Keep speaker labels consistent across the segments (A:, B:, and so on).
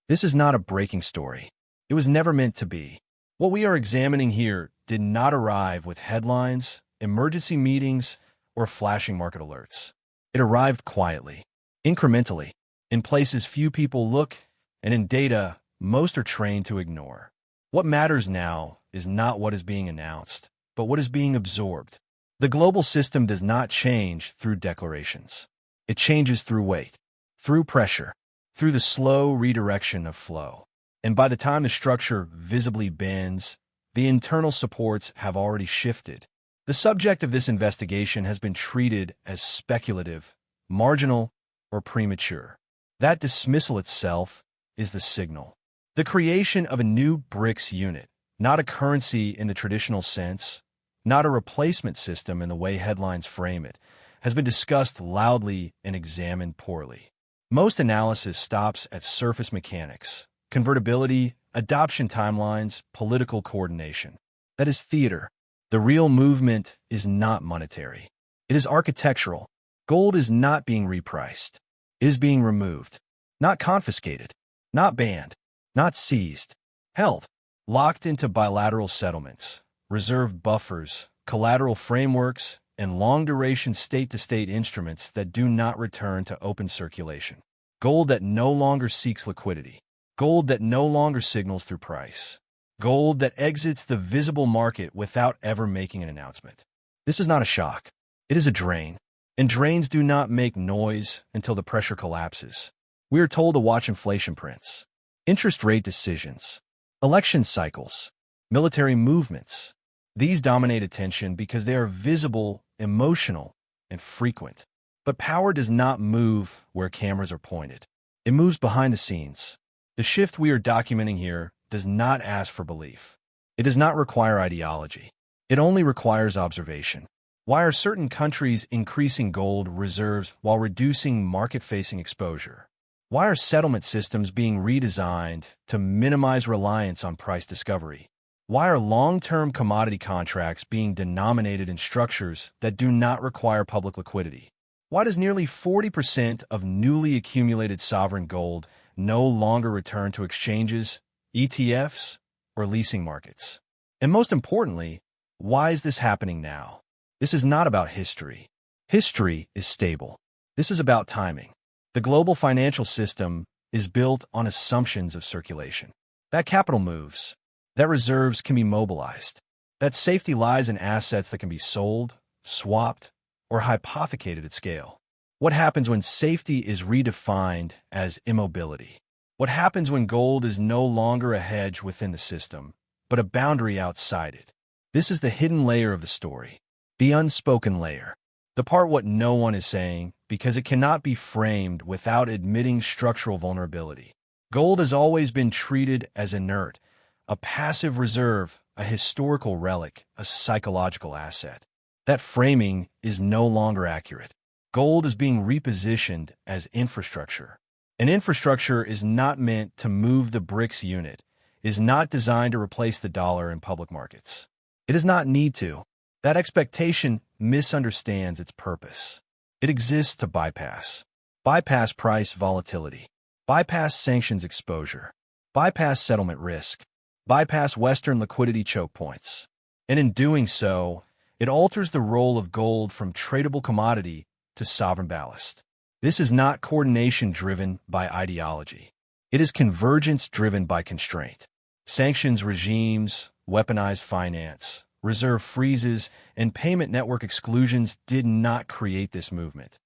A: This is not a breaking story. It was never meant to be. What we are examining here did not arrive with headlines, emergency meetings, or flashing market alerts. It arrived quietly, incrementally, in places few people look, and in data most are trained to ignore. What matters now is not what is being announced, but what is being absorbed. The global system does not change through declarations. It changes through weight, through pressure, through the slow redirection of flow. And by the time the structure visibly bends, the internal supports have already shifted. The subject of this investigation has been treated as speculative, marginal, or premature. That dismissal itself is the signal. The creation of a new BRICS unit, not a currency in the traditional sense, not a replacement system in the way headlines frame it, has been discussed loudly and examined poorly. Most analysis stops at surface mechanics, convertibility, adoption timelines, political coordination. That is theater. The real movement is not monetary. It is architectural. Gold is not being repriced. It is being removed, not confiscated, not banned, not seized, held, locked into bilateral settlements, reserve buffers, collateral frameworks, and long-duration state-to-state instruments that do not return to open circulation. Gold that no longer seeks liquidity. Gold that no longer signals through price. Gold that exits the visible market without ever making an announcement. This is not a shock. It is a drain. And drains do not make noise until the pressure collapses. We are told to watch inflation prints, interest rate decisions, election cycles, military movements. These dominate attention because they are visible, emotional, and frequent. But power does not move where cameras are pointed. It moves behind the scenes. The shift we are documenting here does not ask for belief. It does not require ideology. It only requires observation. Why are certain countries increasing gold reserves while reducing market-facing exposure? Why are settlement systems being redesigned to minimize reliance on price discovery? Why are long-term commodity contracts being denominated in structures that do not require public liquidity? Why does nearly 40% of newly accumulated sovereign gold no longer return to exchanges, ETFs, or leasing markets? And most importantly, why is this happening now? This is not about history. History is stable. This is about timing. The global financial system is built on assumptions of circulation. That capital moves. That reserves can be mobilized. That safety lies in assets that can be sold, swapped, or hypothecated at scale. What happens when safety is redefined as immobility? What happens when gold is no longer a hedge within the system, but a boundary outside it? This is the hidden layer of the story. The unspoken layer. The part what no one is saying, because it cannot be framed without admitting structural vulnerability. Gold has always been treated as inert, a passive reserve, a historical relic, a psychological asset. That framing is no longer accurate. Gold is being repositioned as infrastructure. And infrastructure is not meant to move the BRICS unit, is not designed to replace the dollar in public markets. It does not need to. That expectation misunderstands its purpose. It exists to bypass price volatility, bypass sanctions exposure, bypass settlement risk, bypass Western liquidity choke points. And in doing so, it alters the role of gold from tradable commodity to sovereign ballast. This is not coordination driven by ideology. It is convergence driven by constraint. Sanctions regimes, weaponized finance, reserve freezes, and payment network exclusions did not create this movement.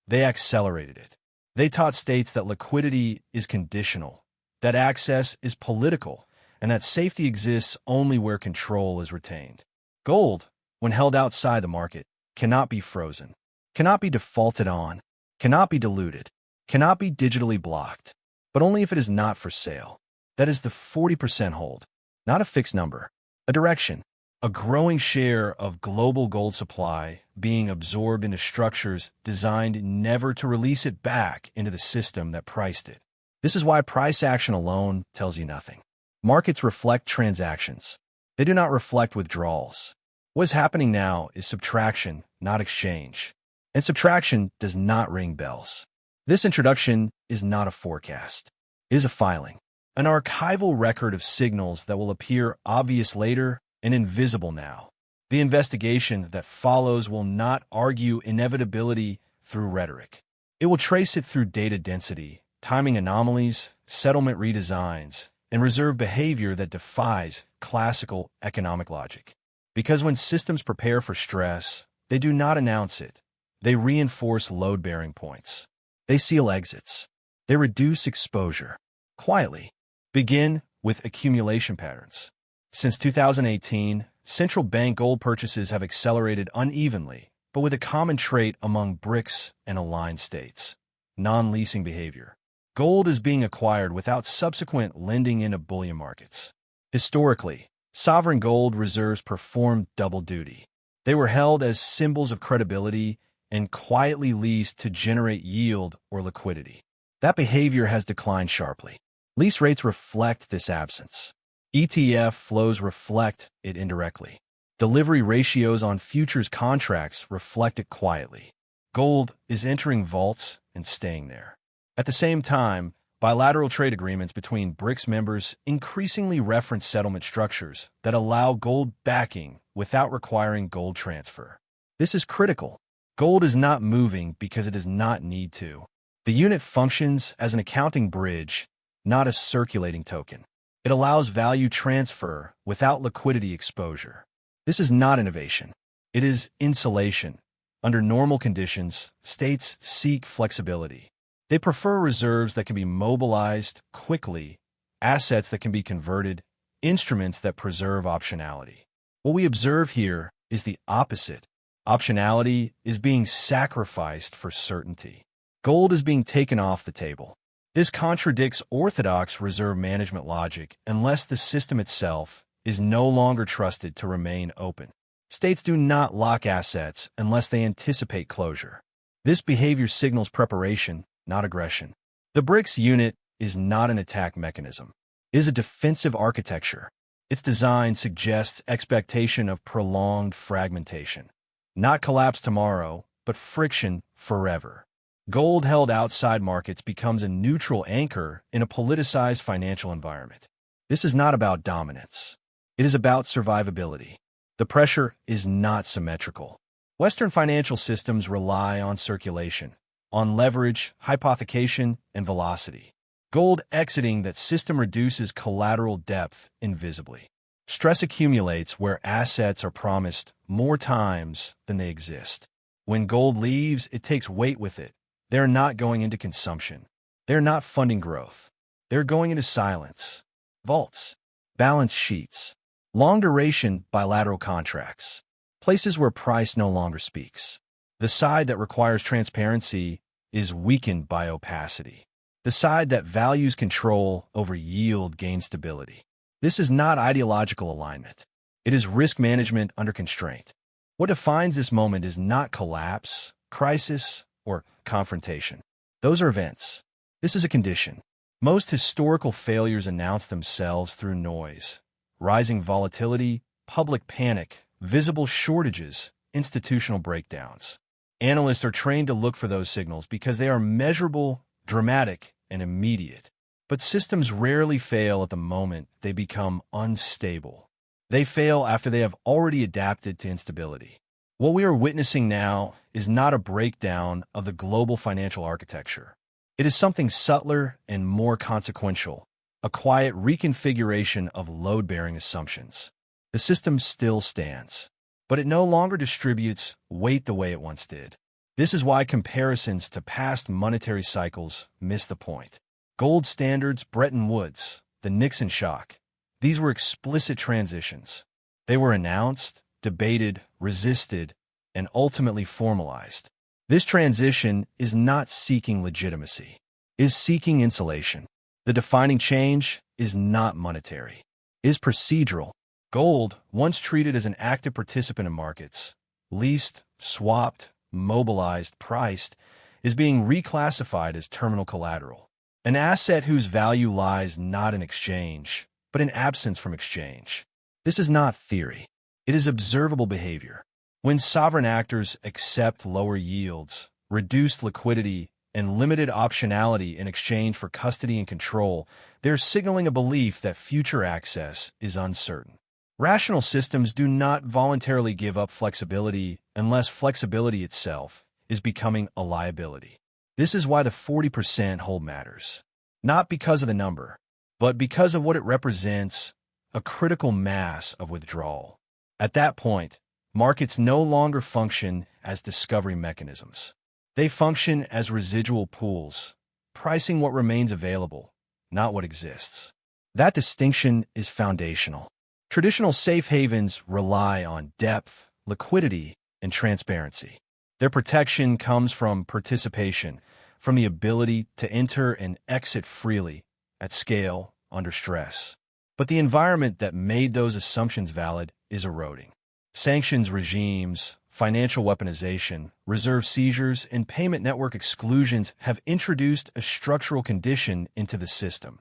A: They accelerated it. They taught states that liquidity is conditional, that access is political, and that safety exists only where control is retained. Gold, when held outside the market, cannot be frozen, cannot be defaulted on, cannot be diluted, cannot be digitally blocked, but only if it is not for sale. That is the 40% hold, not a fixed number, a direction. A growing share of global gold supply being absorbed into structures designed never to release it back into the system that priced it. This is why price action alone tells you nothing. Markets reflect transactions. They do not reflect withdrawals. What is happening now is subtraction, not exchange. And subtraction does not ring bells. This introduction is not a forecast. It is a filing. an archival record of signals that will appear obvious later and invisible now. The investigation that follows will not argue inevitability through rhetoric. It will trace it through data density, timing anomalies, settlement redesigns, and reserve behavior that defies classical economic logic. Because when systems prepare for stress, they do not announce it. They reinforce load-bearing points. They seal exits. They reduce exposure. Quietly. Begin with accumulation patterns. Since 2018, central bank gold purchases have accelerated unevenly, but with a common trait among BRICS and aligned states: non-leasing behavior. Gold is being acquired without subsequent lending into bullion markets. Historically, sovereign gold reserves performed double duty. They were held as symbols of credibility and quietly leased to generate yield or liquidity. That behavior has declined sharply. Lease rates reflect this absence. ETF flows reflect it indirectly. Delivery ratios on futures contracts reflect it quietly. Gold is entering vaults and staying there. At the same time, bilateral trade agreements between BRICS members increasingly reference settlement structures that allow gold backing without requiring gold transfer. This is critical. Gold is not moving because it does not need to. The unit functions as an accounting bridge, not a circulating token. It allows value transfer without liquidity exposure. This is not innovation. It is insulation. Under normal conditions, states seek flexibility. They prefer reserves that can be mobilized quickly, assets that can be converted, instruments that preserve optionality. What we observe here is the opposite. Optionality is being sacrificed for certainty. Gold is being taken off the table. This contradicts orthodox reserve management logic unless the system itself is no longer trusted to remain open. States do not lock assets unless they anticipate closure. This behavior signals preparation, not aggression. The BRICS unit is not an attack mechanism. It is a defensive architecture. Its design suggests expectation of prolonged fragmentation. Not collapse tomorrow, but friction forever. Gold held outside markets becomes a neutral anchor in a politicized financial environment. This is not about dominance. It is about survivability. The pressure is not symmetrical. Western financial systems rely on circulation, on leverage, hypothecation, and velocity. Gold exiting that system reduces collateral depth invisibly. Stress accumulates where assets are promised more times than they exist. When gold leaves, it takes weight with it. They're not going into consumption. They're not funding growth. They're going into silence. Vaults, balance sheets, long-duration bilateral contracts, places where price no longer speaks. The side that requires transparency is weakened by opacity. The side that values control over yield gains stability. This is not ideological alignment. It is risk management under constraint. What defines this moment is not collapse, crisis, or confrontation. Those are events. This is a condition. Most historical failures announce themselves through noise: rising volatility, public panic, visible shortages, institutional breakdowns. Analysts are trained to look for those signals because they are measurable, dramatic, and immediate. But systems rarely fail at the moment they become unstable. They fail after they have already adapted to instability. What we are witnessing now is not a breakdown of the global financial architecture. It is something subtler and more consequential, a quiet reconfiguration of load-bearing assumptions. The system still stands, but it no longer distributes weight the way it once did. This is why comparisons to past monetary cycles miss the point. Gold standards, Bretton Woods, the Nixon shock. These were explicit transitions. They were announced, debated, resisted, and ultimately formalized. This transition is not seeking legitimacy. It is seeking insulation. The defining change is not monetary. It is procedural. Gold, once treated as an active participant in markets, leased, swapped, mobilized, priced, is being reclassified as terminal collateral. An asset whose value lies not in exchange, but in absence from exchange. This is not theory. It is observable behavior. When sovereign actors accept lower yields, reduced liquidity, and limited optionality in exchange for custody and control, they're signaling a belief that future access is uncertain. Rational systems do not voluntarily give up flexibility unless flexibility itself is becoming a liability. This is why the 40% hold matters. Not because of the number, but because of what it represents, a critical mass of withdrawal. At that point, markets no longer function as discovery mechanisms. They function as residual pools, pricing what remains available, not what exists. That distinction is foundational. Traditional safe havens rely on depth, liquidity, and transparency. Their protection comes from participation, from the ability to enter and exit freely, at scale, under stress. But the environment that made those assumptions valid is eroding. Sanctions regimes, financial weaponization, reserve seizures, and payment network exclusions have introduced a structural condition into the system.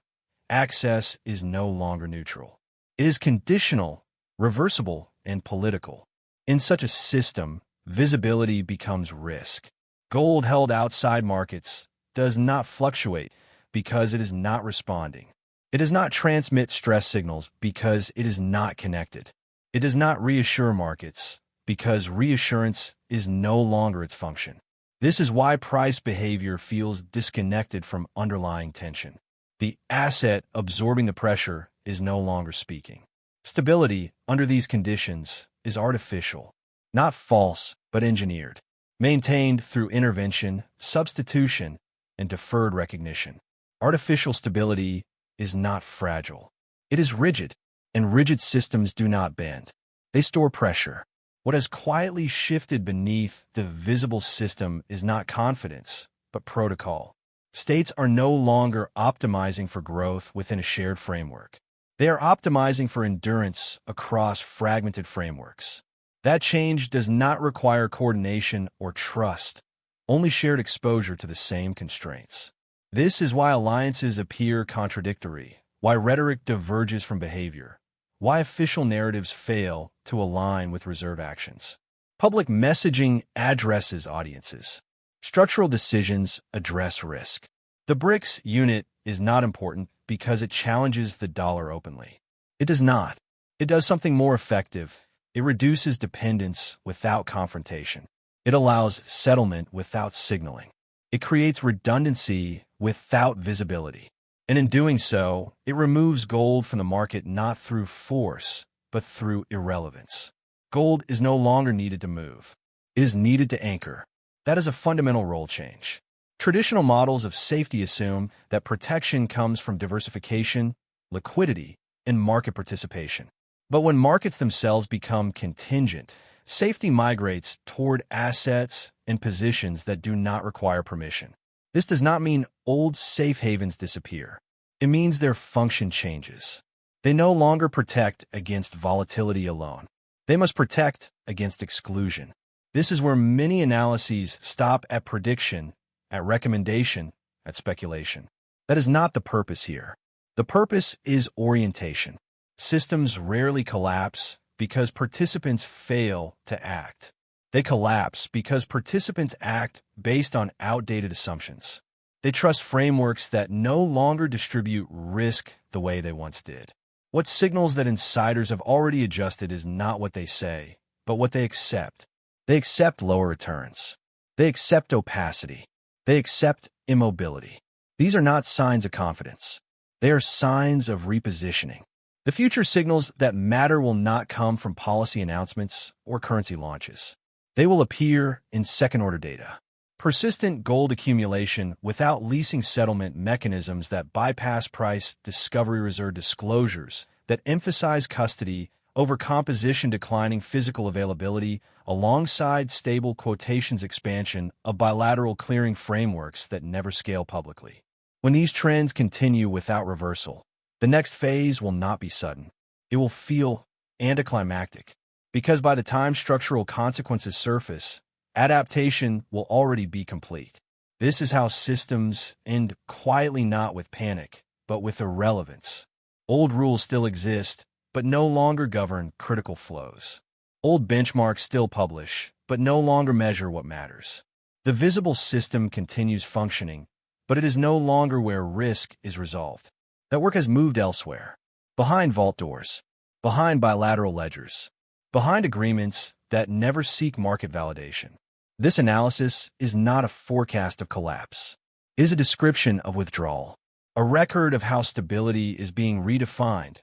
A: Access is no longer neutral. It is conditional, reversible, and political. In such a system, visibility becomes risk. Gold held outside markets does not fluctuate because it is not responding. It does not transmit stress signals because it is not connected. It does not reassure markets because reassurance is no longer its function. This is why price behavior feels disconnected from underlying tension. The asset absorbing the pressure is no longer speaking. Stability under these conditions is artificial, not false, but engineered, maintained through intervention, substitution, and deferred recognition. Artificial stability is not fragile. It is rigid, and rigid systems do not bend. They store pressure. What has quietly shifted beneath the visible system is not confidence, but protocol. States are no longer optimizing for growth within a shared framework. They are optimizing for endurance across fragmented frameworks. That change does not require coordination or trust, only shared exposure to the same constraints. This is why alliances appear contradictory, why rhetoric diverges from behavior, why official narratives fail to align with reserve actions. Public messaging addresses audiences. Structural decisions address risk. The BRICS unit is not important because it challenges the dollar openly. It does not. It does something more effective. It reduces dependence without confrontation. It allows settlement without signaling. It creates redundancy without visibility. And in doing so, it removes gold from the market not through force, but through irrelevance. Gold is no longer needed to move. It is needed to anchor. That is a fundamental role change. Traditional models of safety assume that protection comes from diversification, liquidity, and market participation. But when markets themselves become contingent, safety migrates toward assets and positions that do not require permission. This does not mean old safe havens disappear. It means their function changes. They no longer protect against volatility alone. They must protect against exclusion. This is where many analyses stop at prediction, at recommendation, at speculation. That is not the purpose here. The purpose is orientation. Systems rarely collapse because participants fail to act. They collapse because participants act based on outdated assumptions. They trust frameworks that no longer distribute risk the way they once did. What signals that insiders have already adjusted is not what they say, but what they accept. They accept lower returns. They accept opacity. They accept immobility. These are not signs of confidence. They are signs of repositioning. The future signals that matter will not come from policy announcements or currency launches. They will appear in second-order data. Persistent gold accumulation without leasing settlement mechanisms that bypass price discovery reserve disclosures that emphasize custody over composition declining physical availability alongside stable quotations expansion of bilateral clearing frameworks that never scale publicly. When these trends continue without reversal, the next phase will not be sudden. It will feel anticlimactic, because by the time structural consequences surface, adaptation will already be complete. This is how systems end quietly, not with panic, but with irrelevance. Old rules still exist, but no longer govern critical flows. Old benchmarks still publish, but no longer measure what matters. The visible system continues functioning, but it is no longer where risk is resolved. That work has moved elsewhere, behind vault doors, behind bilateral ledgers, behind agreements that never seek market validation. This analysis is not a forecast of collapse. It is a description of withdrawal, a record of how stability is being redefined,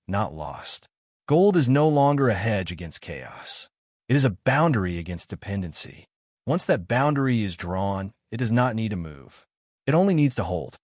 A: not lost. Gold is no longer a hedge against chaos. It is a boundary against dependency. Once that boundary is drawn, it does not need to move. It only needs to hold.